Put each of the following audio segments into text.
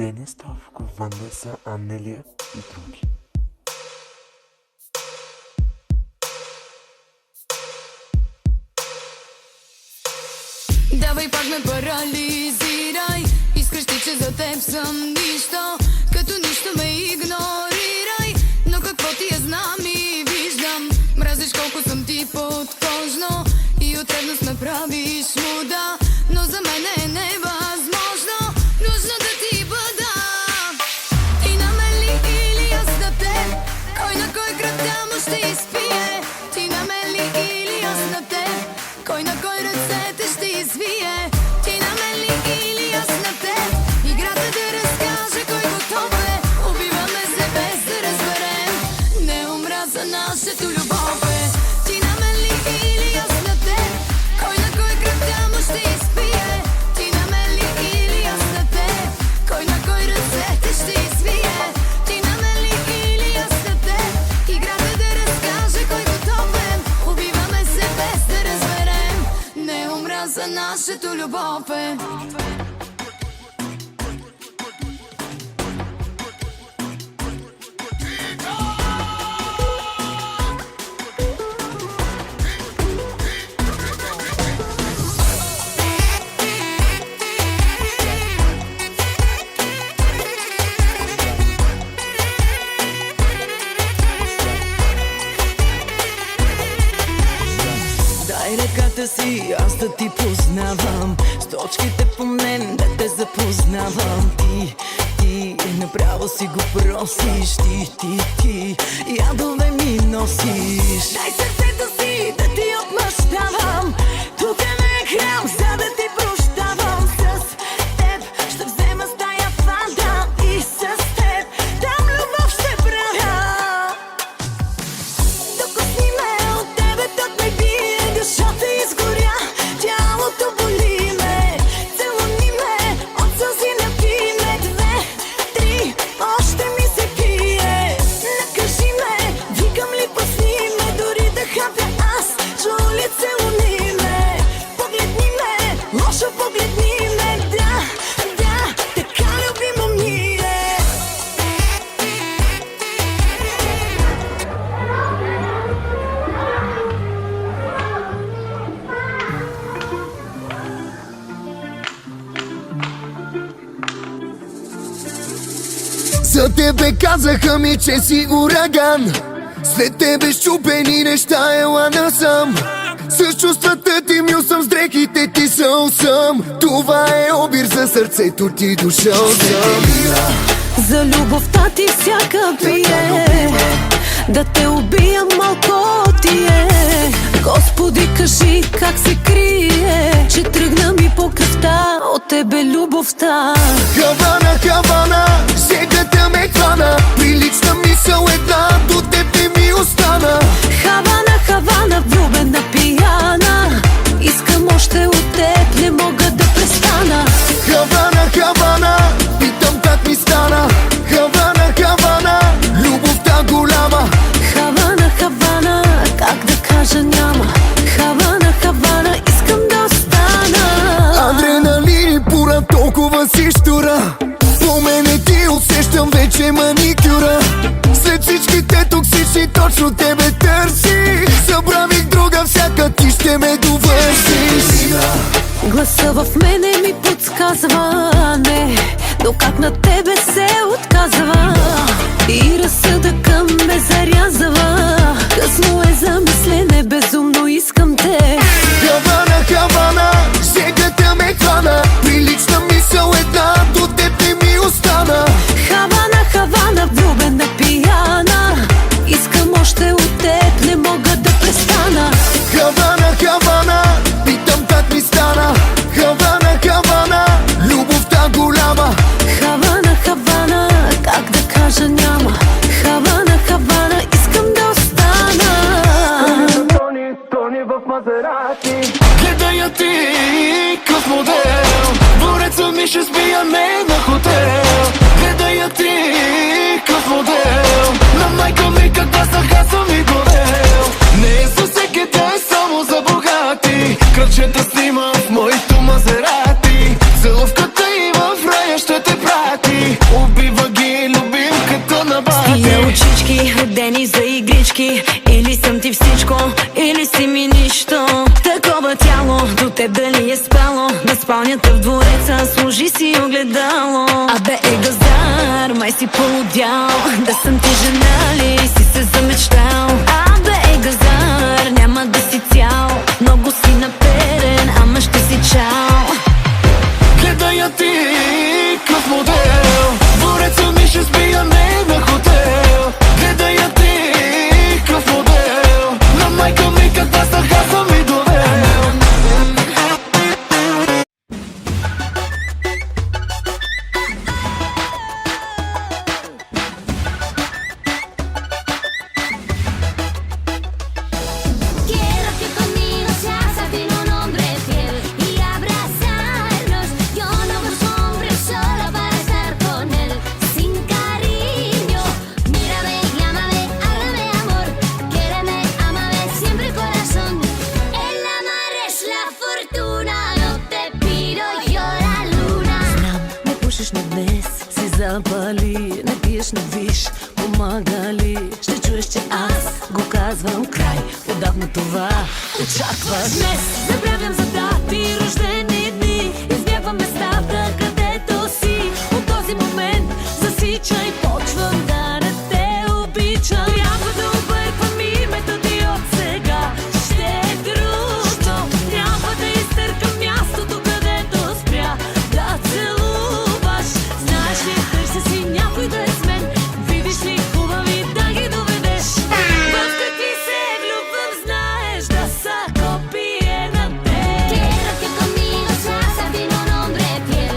Денис Товков, Ванеса, Анелия и други. Давай пак ме парализирай. Искаш ти, че за теб съм нищо, като нищо ме игнорирай. Но какво ти знам и виждам, мразиш колко съм ти подкожно и от ревност ме правиш муда. Но за мен е невъзможно, нужно да ти бъда. Ти на мен ли или аз на теб? Кой на кой кръвта му ще изпие? Ти на мен ли или аз на теб? Кой на кой ръцете ще извие? Ти на мен ли или аз на теб? Играта да разкаже кой готов е. Убиваме се без да разберем. Не умра за нашето любов е. Ти на мен ли или аз на теб? Кой на кой кръвта му ще изпие? Ти на мен ли или аз на теб? Кой на кой ръцете ще извие? Ти на мен ли или аз на теб? Играта да разкаже кой готов е. Убиваме се без да разберем. Не умра за нашето любов е. Дай ръката си, аз да ти познавам, с точките по мен да те запознавам. Ти направо си го просиш, ти ядове ми носиш. Дай сърцето си да ти отмъщавам, тук не е храм, за да ти прощавам. С теб ще взема стая фанта и с теб там любов ще правя. Докосни ме от тебе, тот ме бие, душата изгоря, тялото боли ме. Целуни ме, от сълзи напи ме. 2, 3, още ми се пие. Накажи ме, викам ли пусни ме, дори да хапя аз, чу ли целуни ме. Погледни ме, лошо погледни ме, да, така любимо ми е. За тебе казаха ми, че си ураган. След тебе щупени неща, ела насам. С чувствата ти мил съм, с дрехите ти съл съм. Това е обир за сърцето ти, дошъл съм. За любовта ти всяка пие, да те убия малко ти е. Господи, кажи как се крие, че тръгна ми по кръвта от тебе любовта. Хавана, Хавана, сегата ме хвана. Прилична мисъл една, до теб не ми остана. Хавана, Хавана, влюбена пияна, искам още от теб, не мога да престана. Хавана, Хавана, питам как ми стана. Хавана, Хавана, любовта голяма. Хавана, Хавана, как да кажа няма. Хавана, Хавана, искам да остана. Адреналин и пура, толкова си щура. По мене ти усещам вече маникюра. След всичките токсични точно тебе търсих. Забравих друга, всяка ти ще ме довършиш. Гласа в мене ми подсказва не, но как на тебе се отказва. И разсъдъкът ме зарязва. Късно е за мислене, безумно искам те. Хавана, Хавана, сегата ме хвана. Прилична мисъл една, до теб не ми остана. Хавана, Хавана, влюбена пияна, искам още от теб, не мога да престана. Хавана, Хавана, питам как ми стана. Хавана, Хавана, любовта голяма. Хавана, Хавана, как да кажа няма. Хавана, Хавана, искам да остана. Тони в Мазерати. Гледая ти като модел. Двореца ми ще сбияме на хотел. Гледая ти като модел. На майка ми каква саха съм и горел. Не е за всеки ден, само за богати. Кръчета снима в моето Мазерати. Целувката и в рая ще те прати. стало. Абе Егазар, май си полудял. Да съм ти жена ли си се замечтал? Абе Егазар, няма да си цял. Много си наперен, ама ще си чао. Гледай я ти, какъв модел. Двореца ми ще сбияме на хотел. Гледай я ти, какъв модел. На майка ми катастрофа съм ми довел. Quiero que conmigo seas al fin un hombre fiel y abrazarnos. Yo no busco hombre solo para estar con él. Sin cariño, mírame, llámame, háblame amor. Quiéreme, ámame, siempre corazón. El amar es la fortuna, no te pido yo la luna. Знам, не пушиш на днес, си запали. Не пиеш, не виж, помага ли? Ще чуеш, че аз го казвам край. Отдавна това очакваш. Днес забравям за дати, рождени дни. Избягвам местата, където си. От този момент засичай, почвам да не те обичам. Трябва да обърквам името ти от сега. Ще е трудно, трябва да изтъркам мястото, където спря да целуваш. Знаеш ли, търся си някой да е с мен. Видиш ли хубави да ги доведеш. В какви се влюбвам, знаеш да са копие на теб. Quiero que conmigo seas al fin un hombre fiel.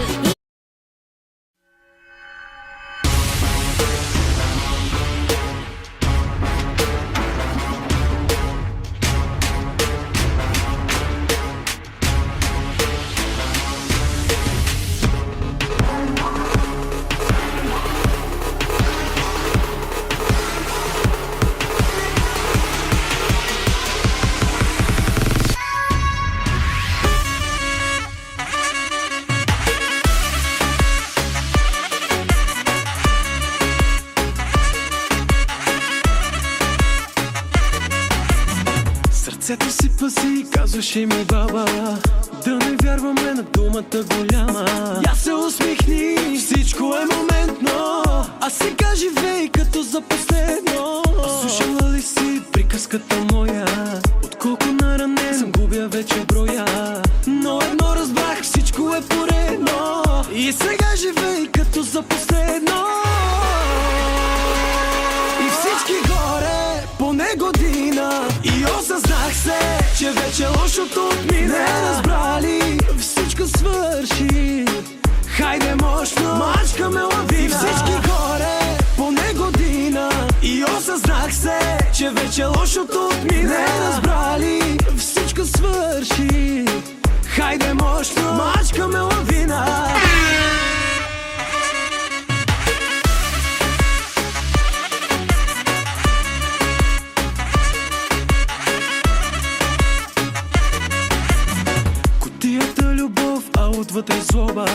Сърцето си пази, казваше ми баба. Да не вярваме на думата голяма. Я се усмихни, всичко е моментно. А сега живей като за последно. Слушала ли си приказката моя? От колко наранен губя вече броя. Но едно разбрах, всичко е поредно. И сега живей като за последно. И всички горе, поне година. И осъзнах се, че вече лошото отмина. Не разбрали, всичко свърши. Хайде мощно, мачкаме лавина. И всички горе, поне година. И осъзнах се, че вече лошото отмина. Не разбрали, всичко свърши. Хайде мощно, мачкаме лавина. Кутията любов, а отвътре злоба.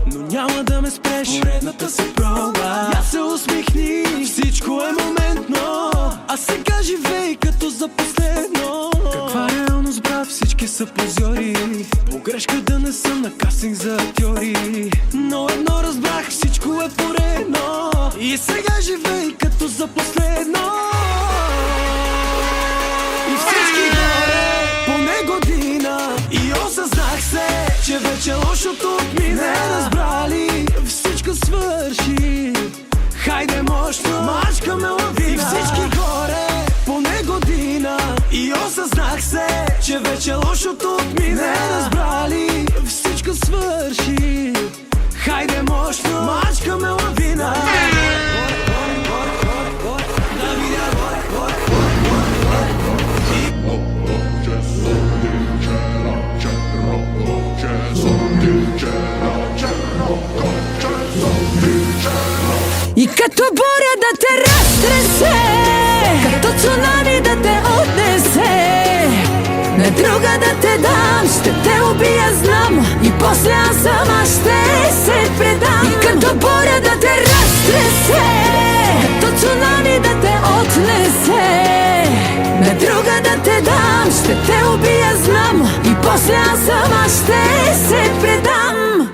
Но няма да ме спреш, поредната се проба. Я се усмихни, всичко е моментно. А сега живей като за последно. Каква реалност, брат, всички са позори. Погрешка да не съм на кастинг за актьори. Но едно разбрах, всичко е поредно. И сега живей като за последно. И всички горе, поне година. И осъзнах се, че вече лошото отмина. Не разбрали, всичко свърши. Хайде мощно, мачкаме лавина. И всички горе, поне година. И осъзнах се, че вече лошото отмина. Не разбрали, всичко свърши. Хайде мощно, мачкаме лавина. И като буря да те разтресе, като цунами да те отнесе, на друга да те дам, ще те убия, знам. И после аз сама ще се предам. И като буря да те разтресе, като цунами да те отнесе, на друга да те дам, ще те убия, знам. И после аз сама ще се предам.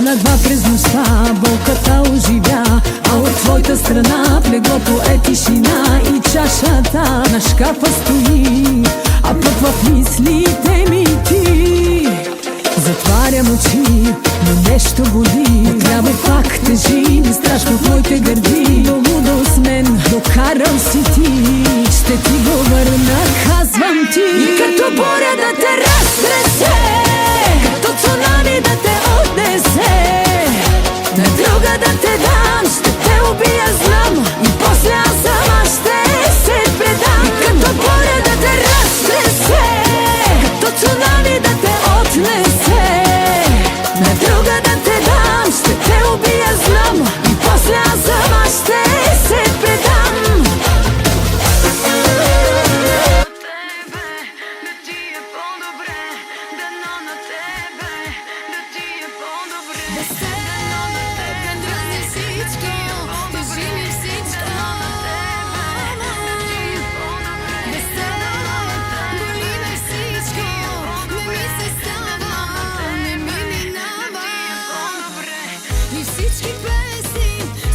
на два през нощта, болката оживя, а от твоята страна в леглото е тишина и чашата на шкафа стои, а пък в мислите ми ти. Затварям очи, но нещо боли, трябва пак тежи, ми страшно в моите гърди. До лудост мен докарал си ти, ще ти го върна, казвам ти. И като буря да те разтресе, като цунами да те отнесе, на друга да те дам, ще те убия, знам, и после аз сама ще се предам. И като буря да те разтресе, като цунами да те отнесе, на друга да те дам, ще те убия, знам, и после аз сама ще се предам. Всички песни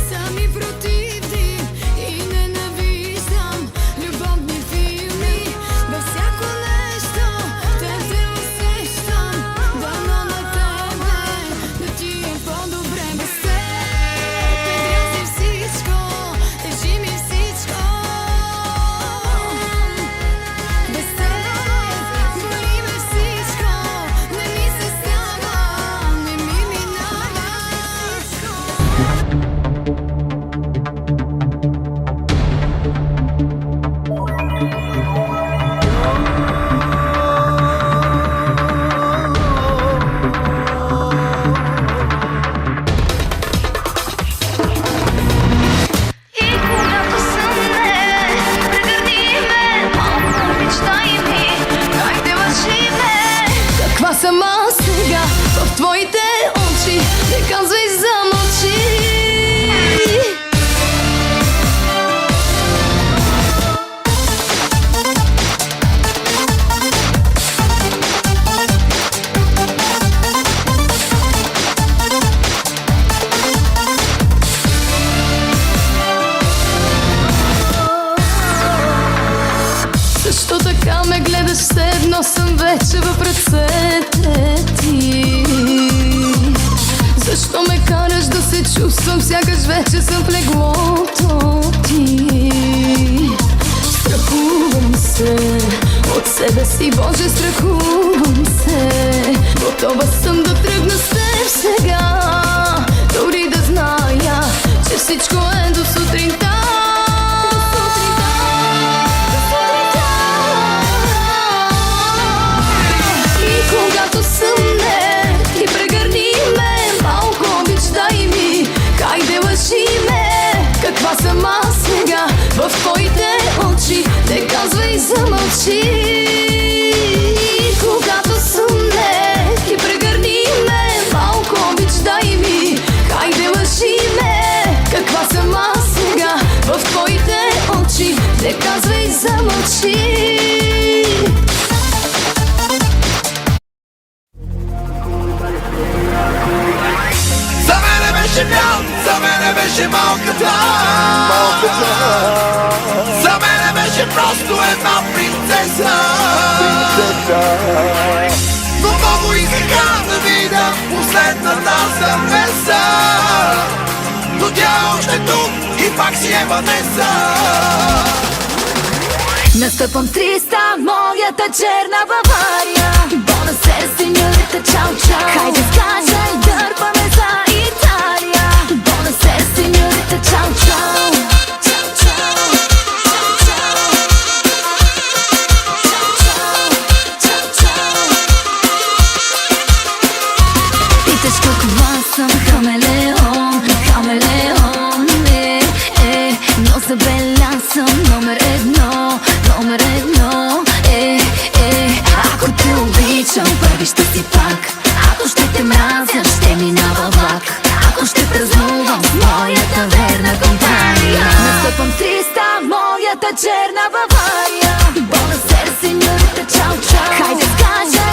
са ми противни и ненавиждам любовни филми. Във всяко нещо те усещам, дано на тебе да ти е по-добре. Без теб дрази всичко, тежи ми всичко. Без теб боли ме всичко, не ми се става, не ми минава. И когато съмне, прегърни ме, малко мечтай ми, хайде лъжи ме. Каква съм аз сега в твоите очи, не казвай, замълчи. Защо така ме гледаш, все едно съм вече в ръцете ти? Защо ме караш да се чувствам, сякаш вече съм в леглото ти? Страхувам се от себе си, Боже, страхувам се. Готова съм да тръгна с теб сега, дори да зная, че всичко е до сутринта. И когато съмне, ти прегърни ме, малко обич дай ми, хайде лъжи ме. Каква съм аз сега в твоите очи, не казвай, замълчи. И когато съмне, ти прегърни ме, малко обич дай ми, хайде лъжи ме. Каква съм аз сега в твоите очи, не казвай, замълчи. За мене беше бял, за мене беше малката. За мене беше просто една принцеса. Но много искаха да видя последната завеса, но тя е още тук и пак си е Ванеса. Настъпвам в 300, моята черна Бавария. Бонасера, сеньорита, чао, чао. Хайде скача и дърпаме за Италия. Бонасера, сеньорита, чао, чао. Чао, чао. Чао, чао. Чао, чао. Чао, чао. Питаш каква съм, хамелеон, хамелеон, но забелясам номер едно, номер едно, ако те обичам, първи ще си пак. Ако ще те мразя, ще минава влак. Ако ще празнувам с моята верна компания. Настъпвам 300, моята черна Бавария. Бонасера, сеньорита, чао, чао. Хайде скача